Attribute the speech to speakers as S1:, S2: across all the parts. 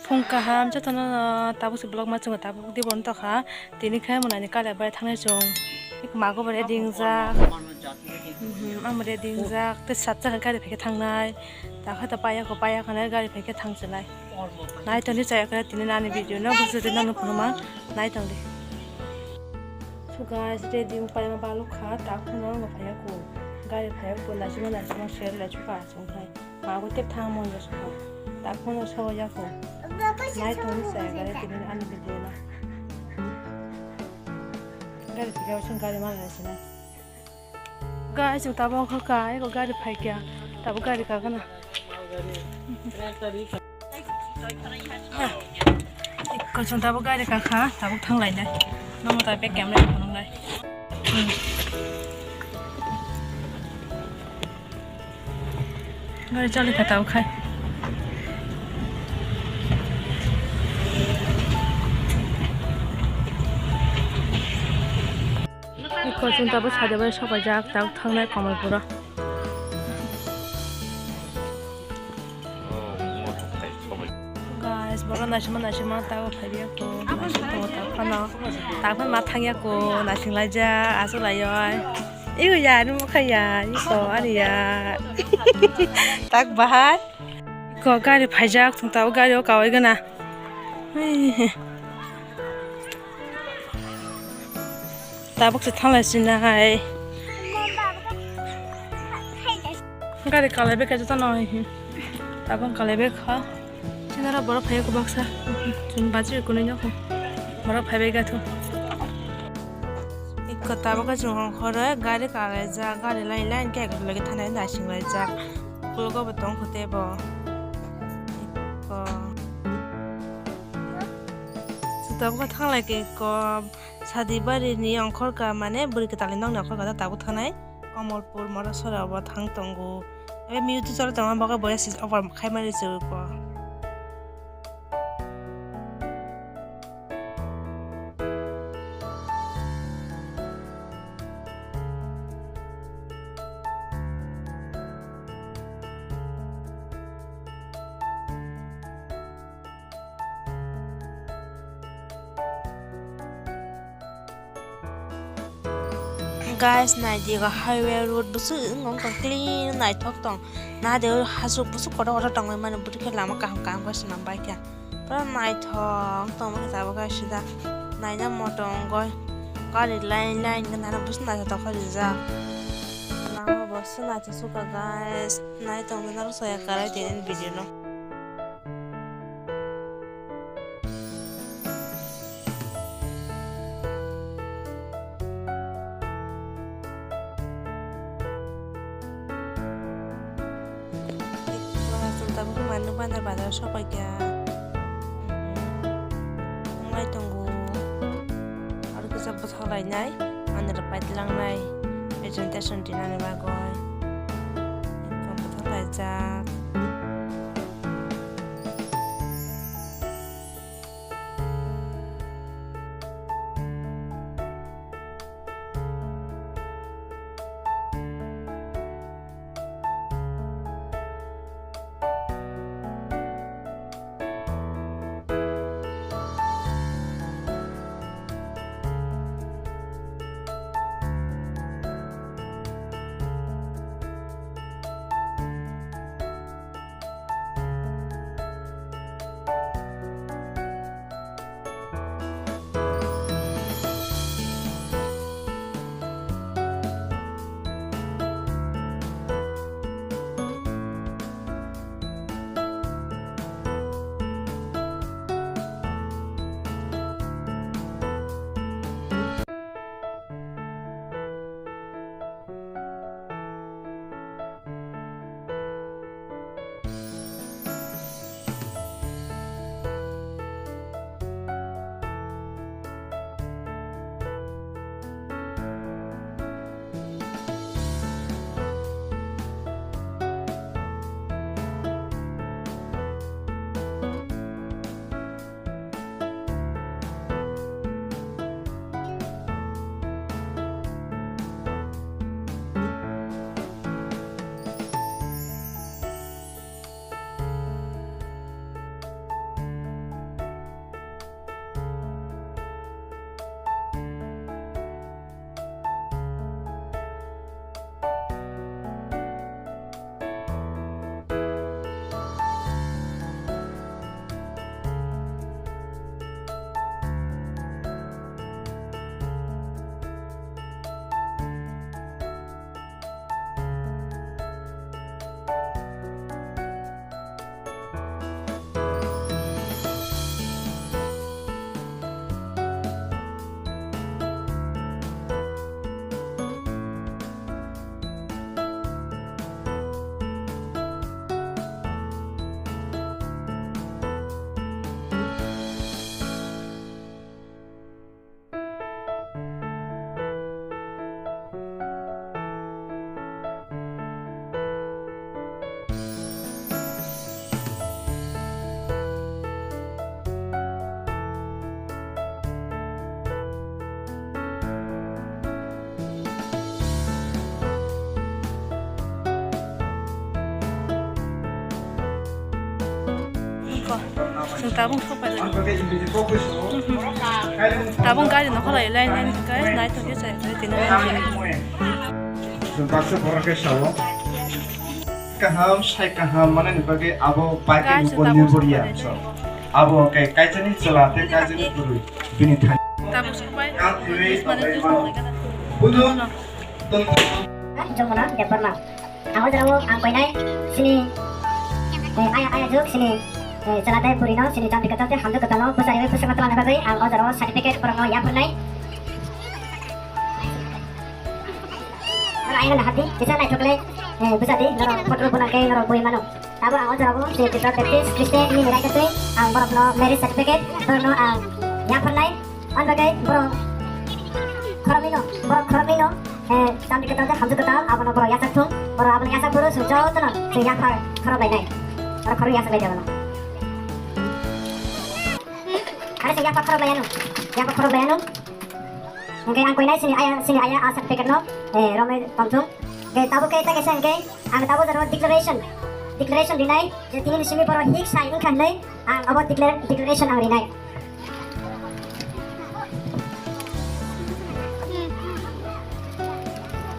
S1: फुंकाहाम जतन Tabuk blog मा जों ताबुक दि बन तखा तिनिखाय मोनानि काले बाय थांनाय जों मागो बारे दिंजा आमरे दिंजा ते सातजा गारि फैके थांनाय दाखा ता पाया खानाय गारि फैके थांजलाय नाय तनि जायाखै तिनि नानि भिडिअ ना बुजुदे नानु फुरमा नाय तंदे सो गाइस रेडी पाय मा बालु खा ताखुनो फाया को गारि फाया को नाजिमा शेर ला चुका संहाय मागो ते थांग मन जसो ताखुनो सया को नाय तनि जायाखै तिनि नानि भिडिअ ना गारि फैके जों गारि मालायसिना guys yung tabang kakay ko gari pay kya tabo gari ka kana ko chung tabo gari ka kha tabo thang lai na no mo ta pe cam lai ko lai gari chali ka tabo khai ko chung tabo sade ba sobai jak tabo thang lai kamal pura guys bora nashima tawo phaiya ko nashima ta khana ta phan ma thangya ko nashing lai ja asu lai yoi iu ya nu khaya iko ani ya tak bahar ko gari phaijak thung tawo gari o kawai gana tabuk se thanglai sinai gari kalebe ka jata noi tabang kalebe kha sinara bora phaya ko baksa jun baji ko ni ko bora phaibe ga thu ikko tabuk ka jung khore gari kale ja gari line ke ga lagi thanai na singlai ja kulgo batong khote bo ikko tabuk thanglai ke ko sadi bari ni angkhor ka mane buri ke tali nang nakhor ka tabuk thanai Kamalpur mara sora ba thang tongo e miutu sora tama baga boya sis over khaimari ju ko guys nai diga highway road busu ngong kang clean nai thok tong na de hasu busu koda koda tong man buri ke lama kaham kaham ka sinam bai kya pra nai thok tong ma sa ba sida nai na motong goi kari line na busu na ta khari za na busu na ta suka guys nai tong na ro soya kara den video no tapi kemana bandar sopai kya ngai tunggu harus kita betul lai nai mana dapat lang nai presentation di nane bagoy ikam betul lai jak ko sung tabung thok pai tabung kai no kholai line kai nai to ke sai tin
S2: sung ka se bora ke sawo kaham sai kaham mane ni bage abo bike upor nirboriya so abo kai kaijani chalate kaijani guru bini than
S1: tabung pai
S2: budu
S3: jomona deparma aku jaramu ang koinai sini ayah juk sini celana purino sini jam dikata hamdu ketalo pusari pusaka telan bagai ang ojaro certificate porno ya pernai ayah nak hati bisa naik coklat busadi naro foto pun akai naro bui mano tabu ang ojaro sini kita baptis kristen ini mirai ketui ang borno marriage certificate porno ang ya pernai an bagai boro koromino jam dikata hamdu ketalo abono boro yasak tung boro abono yasak boro sujau tenan si yakar korobai nai Orang korup ya sampai jauh. Ada sih yang pak korup bayanu. Mungkin angkoi nai sini ayah asal pikir no. Rome tontung. Tabu kita kisah angkai. Ang tabu terus declaration dinai. Jadi ini sini poro hik sai ingkan nai. Ang abot declaration ang dinai.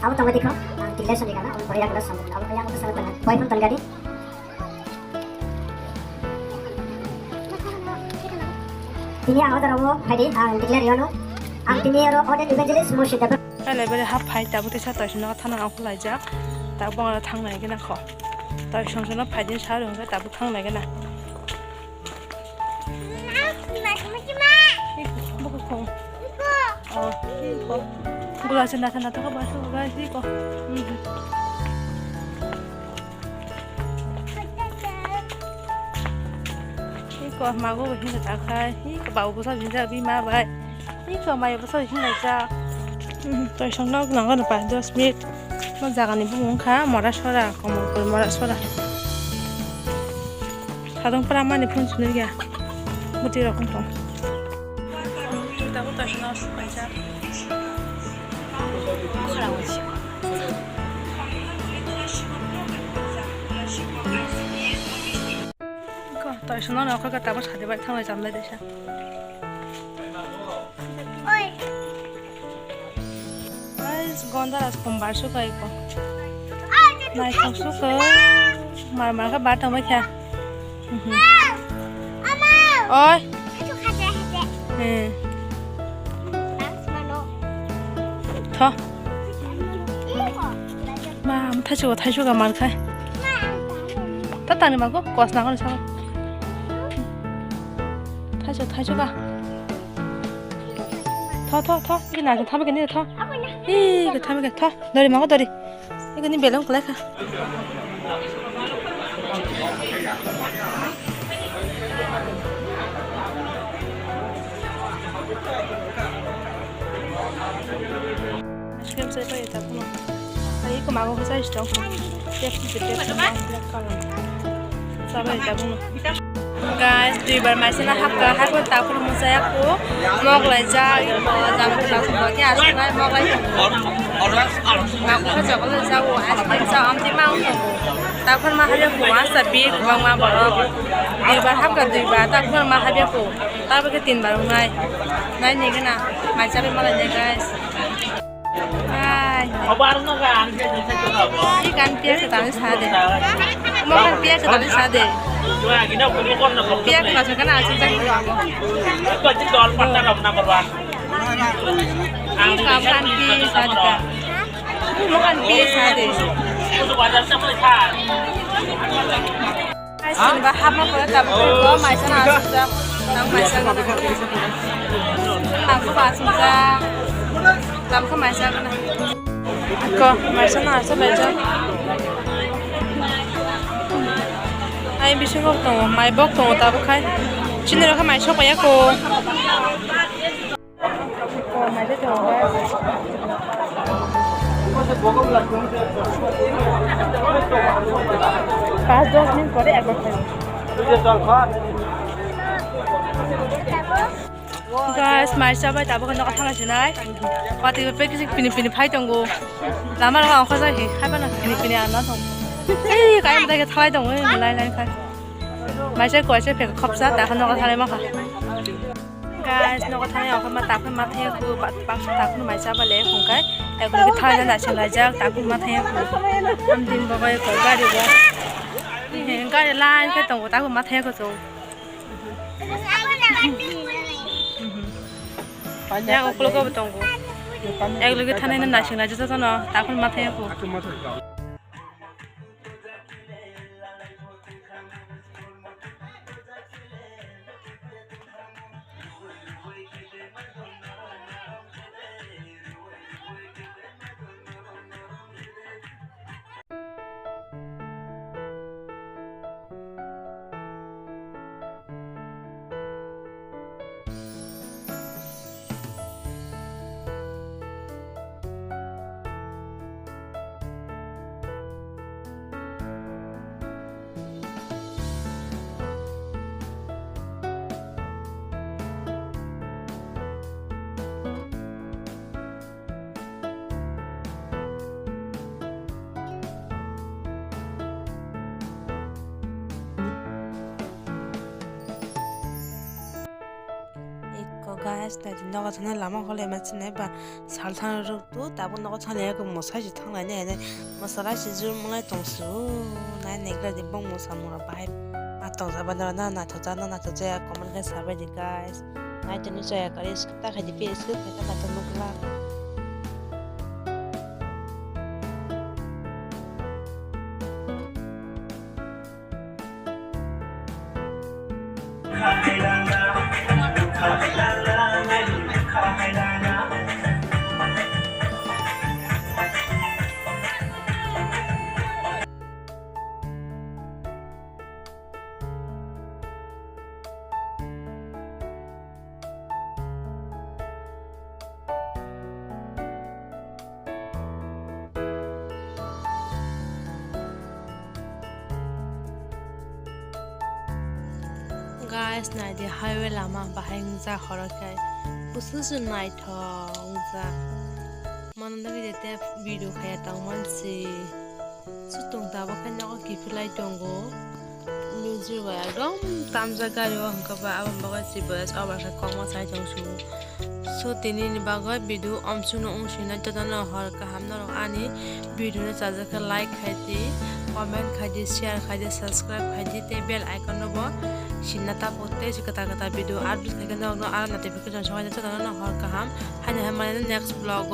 S3: Abu tahu dikau. Declaration dikana. Abu poro yang udah sampai. Abu yang udah sampai. Poin pun tenggali. Ini ang ojaro hari ang declare yono ang tini aro order evangelist moshi dapat
S1: ale bere hap phai tabu te sa ta shina thana ang khulai ja ta bang ra thang nai gena kho ta shong shona phai din sa rong ga tabu thang nai gena buku ko oh ko gula sina thana ta ka ba so ga si ko ko mago hin ta khai hi ko ba bu sa hin ja bi ma bai hi ko mai bu sa hin la ja to song nok nang ga pa 2 minit mo ja ga ni bu mong kha mora sora ko mo ko mora sora khadong pra ma ni phun chune ya muti ro kon tong ta bu ta shna su pa ja khara wo chi tại sao nó có cái tao bắt để bạn thằng này chậm lại để sao? Ôi, con đó là cùng bán số cây con. Này không số cơ, mà các bạn đâu mấy kìa? Ôi, thôi, mà thay chỗ cả màn khai. Tất cả những màn có quạt nào có sao? 타줘가 더 이게 나좀 타보겠네 더 이거 타보게 더 너리 먹어 너리 이거 니 멜론 그래 가 지금 쓸 거야 자꾸만 아니 이거 마고 그 사이즈 좀 guys, di bar masih nak hak aku tahu kalau saya aku mau belajar jam langsung bagi asal mau belajar aku kerja kalau jauh asal jauh am timang tahu kalau mah hari aku masa big bang mah baru di bar hak di bar tahu kalau mah hari aku tahu ke tin baru ngai ni kena macam mana ni guys ikan pias sedang sade mau kan pias sedang sade pias macam kan asyik jadi ikan pias sade mau kan pias sade asyik baham apa tapi kalau macam asyik nang macam aku bahasa làm cái mày sao cái này cô mày sao nào sao vậy chứ ai biết không có mày bóc tổ tao bóc khai chuyện này là cái mày shop vậy cô mày thấy rồi पाँच 10 मिनट परे एक बार guys, mai sa bai tabu kan nak thang asinai. Pati pe kisi pini phai tonggo. Lama la ang khasa hi, hai ba na pini ana thong. Ei, kai ma ta ke thai tong ei lai lai khai. ไม่ใช่กวยใช่เพียงขอบซะแต่ข้างนอกก็ทะเลมากค่ะ guys นอกก็ทะเลออกมาตากขึ้นมาเทคือปักตากขึ้นมาจ้าบะเล่ของไก่แต่ก็เลยทะเลนั่นแหละเชียงรายจ้าตากขึ้นมาเทคือทำดินบ่อยๆก่อนก็ดีกว่าเห็นก็จะล่าแค่ตรงตากขึ้นมาเทก็จบยังอกลูกก็ไม่ตรงกูเอกลูกก็ทะเลนั่นแหละเชียงรายจ้าเนาะตากขึ้นมาเทกู guys, 나 지금 너가 전에 라마 걸레 맞네 봐. 살탕을 줬도 따분 너가 전에 그뭐 사실 탕라네. 뭐 살아시 줄 뭔가 동수. 나 내가 대봉 못 사모라 바이. 맞다. 잡아나 나 저자나 나 저자야 거만 그 사베디 guys. 나 이제 저야 가리스 딱 하지 피스 그 내가 또 먹라. guys, na di highway lama bahang za horokai. Pusu night hong za. Mananda video video kaya tangman si. Sutong taba kan ako kipulay tongo. Music wa dom tamza gari wa hangka ba abang bagai si bus abar sa koma sa jongsu. So tini ni bagai video amsuno ungsina jadana hor ka hamna ro ani video na chaja ka like khaiti comment khaiti share khaiti subscribe khaiti te bell icon no bo Shinata pote kata video update থেকে না আর notification সবাই যাচ্ছে তারা না হর কাহাম হাই না মানে next vlog